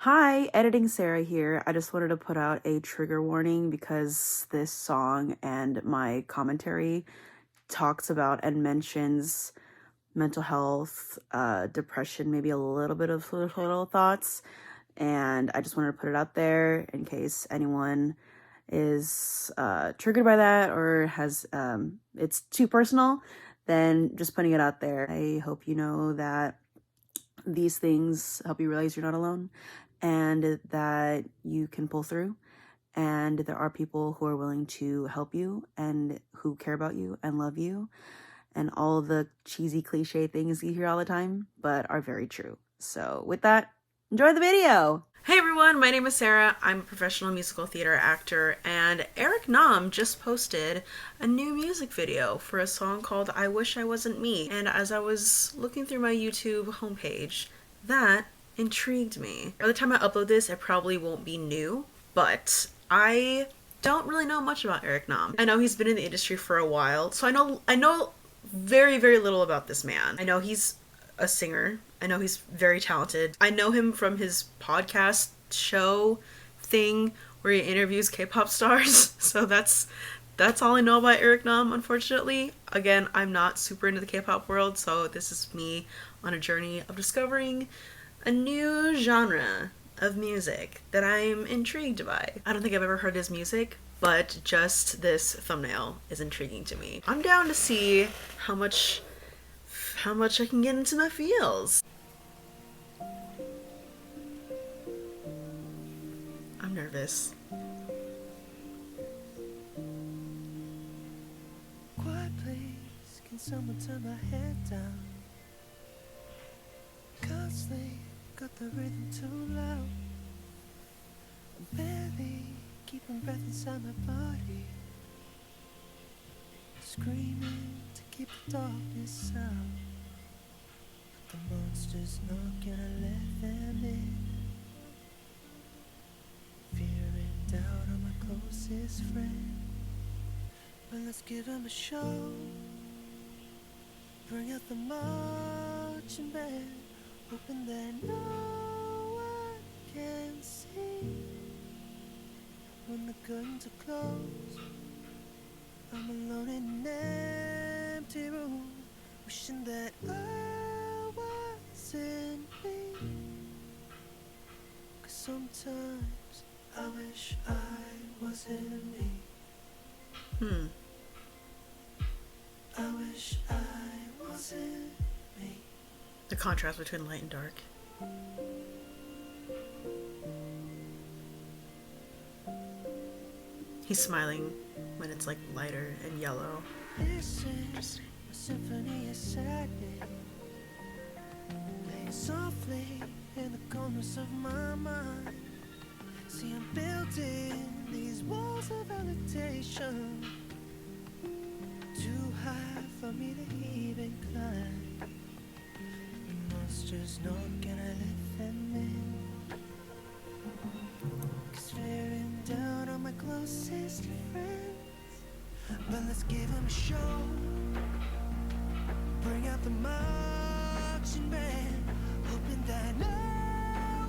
Hi, Editing Sarah here. I just wanted to put out a trigger warning because this song and my commentary talks about and mentions mental health, depression, maybe a little bit of suicidal thoughts. And I just wanted to put it out there in case anyone is triggered by that or has it's too personal, then just putting it out there. I hope you know that these things help you realize you're not alone and that you can pull through. And there are people who are willing to help you and who care about you and love you, and all the cheesy cliche things you hear all the time, but are very true. So, with that, enjoy the video! Hey everyone, my name is Sarah. I'm a professional musical theater actor, and Eric Nam just posted a new music video for a song called I Wish I Wasn't Me. And as I was looking through my YouTube homepage, that intrigued me. By the time I upload this, it probably won't be new, but I don't really know much about Eric Nam. I know he's been in the industry for a while, so I know very, very little about this man. I know he's a singer. I know he's very talented. I know him from his podcast show thing where he interviews K-pop stars. So that's all I know about Eric Nam, unfortunately. Again, I'm not super into the K-pop world, so this is me on a journey of discovering a new genre of music that I'm intrigued by. I don't think I've ever heard his music, but just this thumbnail is intriguing to me. I'm down to see how much I can get into my feels. I'm nervous. Quiet please, can someone turn my head down? Can't sleep, got the rhythm too loud. I'm barely keeping breath inside my body, screaming to keep the darkness out. But the monster's not gonna let them in. Fear and doubt are my closest friend, but let's give them a show. Bring out the marching band, hoping that no one can see. When the curtains are closed, I'm alone in an empty room, wishing that I wasn't me. 'Cause sometimes I wish I wasn't me. I wish I wasn't me. The contrast between light and dark. He's smiling when it's like lighter and yellow. Listen, a symphony is sadness, playing softly in the corners of my mind. See, I'm building these walls of habitation, too high for me to even climb. The monster's not gonna let them in, 'cause fear and doubt are my closest friends. But let's give them a show. Bring out the marching band, hoping that no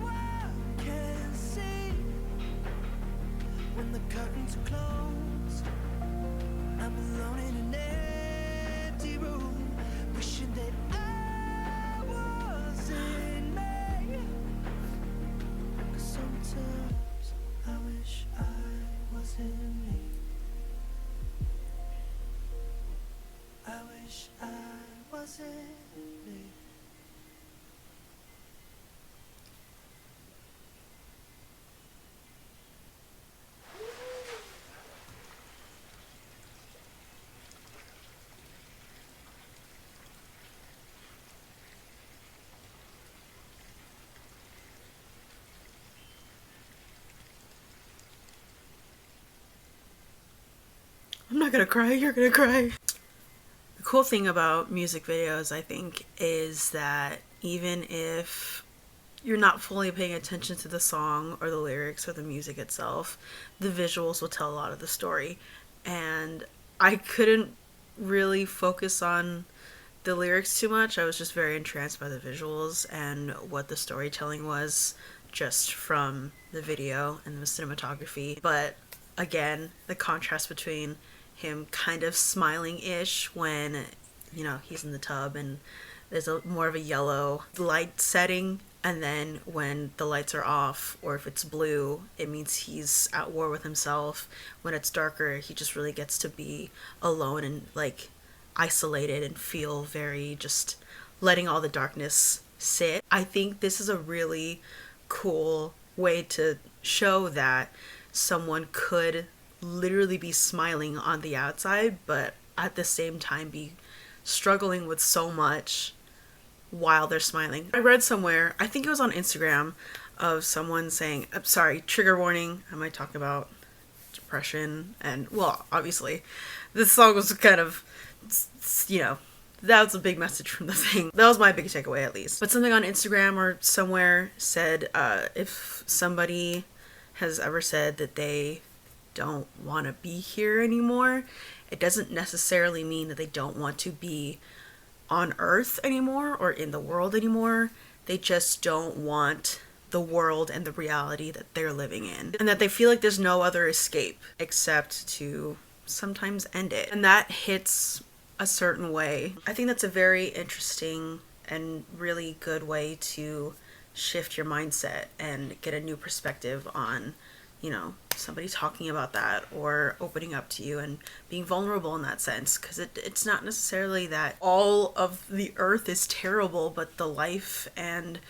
one can see. When the curtains are closed, I'm alone in an empty room, wishing that I wasn't me. 'Cause sometimes I wish I wasn't me. I wish I wasn't me. I'm not gonna cry, you're gonna cry. The cool thing about music videos, I think, is that even if you're not fully paying attention to the song or the lyrics or the music itself, the visuals will tell a lot of the story. And I couldn't really focus on the lyrics too much. I was just very entranced by the visuals and what the storytelling was just from the video and the cinematography. But again, the contrast between him kind of smiling-ish when, you know, he's in the tub and there's more of a yellow light setting, and then when the lights are off, or if it's blue, it means he's at war with himself. When it's darker, he just really gets to be alone and like isolated and feel very just letting all the darkness sit. I think this is a really cool way to show that someone could literally be smiling on the outside, but at the same time be struggling with so much while they're smiling. I read somewhere, I think it was on Instagram, of someone saying, I'm sorry, trigger warning, I might talk about depression, and well, obviously this song was kind of, you know, that was a big message from the thing. That was my big takeaway, at least. But something on Instagram or somewhere said, if somebody has ever said that they don't want to be here anymore, it doesn't necessarily mean that they don't want to be on Earth anymore or in the world anymore. They just don't want the world and the reality that they're living in, and that they feel like there's no other escape except to sometimes end it. And that hits a certain way. I think that's a very interesting and really good way to shift your mindset and get a new perspective on, you know, somebody talking about that or opening up to you and being vulnerable in that sense, because it's not necessarily that all of the earth is terrible, but the life and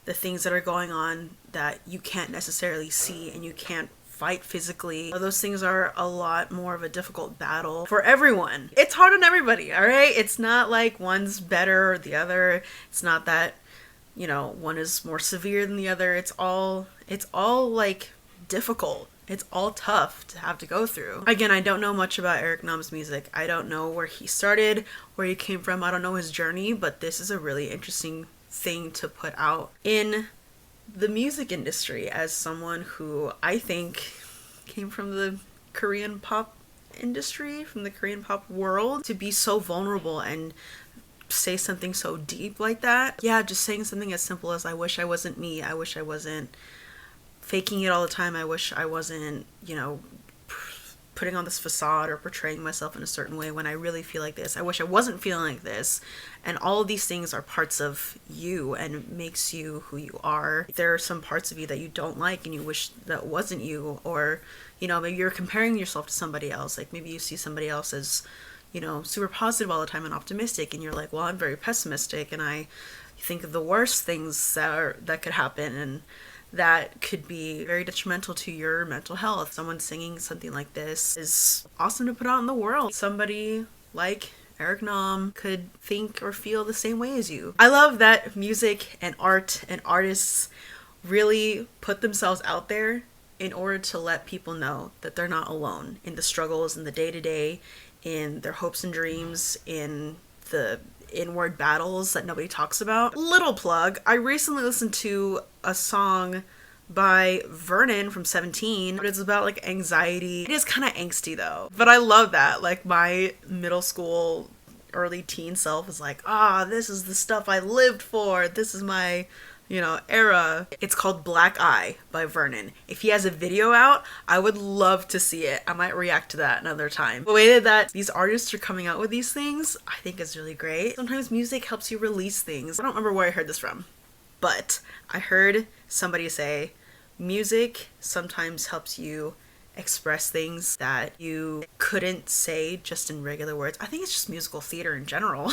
the things that are going on that you can't necessarily see and you can't fight physically, those things are a lot more of a difficult battle for everyone. It's hard on everybody, all right? It's not like one's better or the other. It's not that, you know, one is more severe than the other. It's all like difficult. It's all tough to have to go through. Again, I don't know much about Eric Nam's music. I don't know where he started, where he came from. I don't know his journey, but this is a really interesting thing to put out in the music industry as someone who I think came from the Korean pop industry, from the Korean pop world, to be so vulnerable and say something so deep like that. Yeah, just saying something as simple as, I wish I wasn't me. I wish I wasn't faking it all the time. I wish I wasn't, you know, putting on this facade or portraying myself in a certain way when I really feel like this. I wish I wasn't feeling like this. And all of these things are parts of you and makes you who you are. There are some parts of you that you don't like and you wish that wasn't you, or, you know, maybe you're comparing yourself to somebody else. Like maybe you see somebody else as, you know, super positive all the time and optimistic, and you're like, well, I'm very pessimistic and I think of the worst things that could happen, and that could be very detrimental to your mental health. Someone singing something like this is awesome to put out in the world. Somebody like Eric Nam could think or feel the same way as you. I love that music and art and artists really put themselves out there in order to let people know that they're not alone in the struggles, in the day-to-day, in their hopes and dreams, in the inward battles that nobody talks about. Little plug, I recently listened to a song by Vernon from 17, but it's about like anxiety. It is kind of angsty though, but I love that. Like my middle school, early teen self is like, this is the stuff I lived for. This is my, you know, era. It's called Black Eye by Vernon. If he has a video out, I would love to see it. I might react to that another time. The way that these artists are coming out with these things, I think is really great. Sometimes music helps you release things. I don't remember where I heard this from, but I heard somebody say music sometimes helps you express things that you couldn't say just in regular words. I think it's just musical theater in general.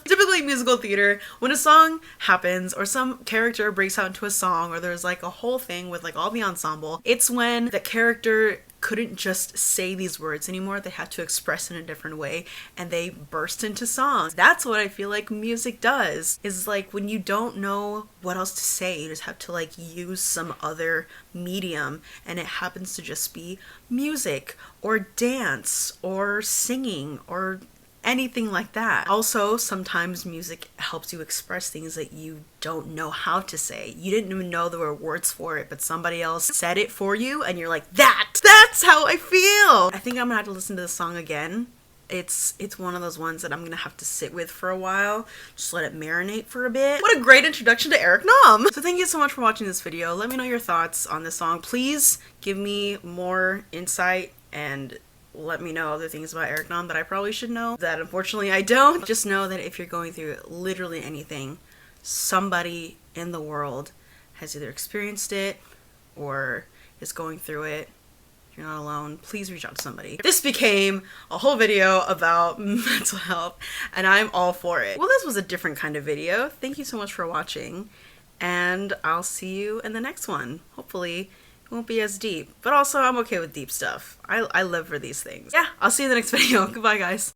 Typically musical theater, when a song happens or some character breaks out into a song, or there's like a whole thing with like all the ensemble, it's when the character couldn't just say these words anymore. They had to express in a different way and they burst into songs. That's what I feel like music does, is like when you don't know what else to say, you just have to like use some other medium, and it happens to just be music or dance or singing or anything like that. Also, sometimes music helps you express things that you don't know how to say. You didn't even know there were words for it, but somebody else said it for you and you're like, that's how I feel. I think I'm gonna have to listen to the song again It's one of those ones that I'm gonna have to sit with for a while, just let it marinate for a bit. What a great introduction to Eric Nam! So thank you so much for watching this video. Let me know your thoughts on this song. Please give me more insight and let me know other things about Eric Nam that I probably should know that unfortunately I don't. Just know that if you're going through literally anything, somebody in the world has either experienced it or is going through it. You're not alone. Please reach out to somebody. This became a whole video about mental health and I'm all for it. Well, this was a different kind of video. Thank you so much for watching and I'll see you in the next one. Hopefully it won't be as deep, but also I'm okay with deep stuff. I live for these things. Yeah, I'll see you in the next video. Goodbye, guys.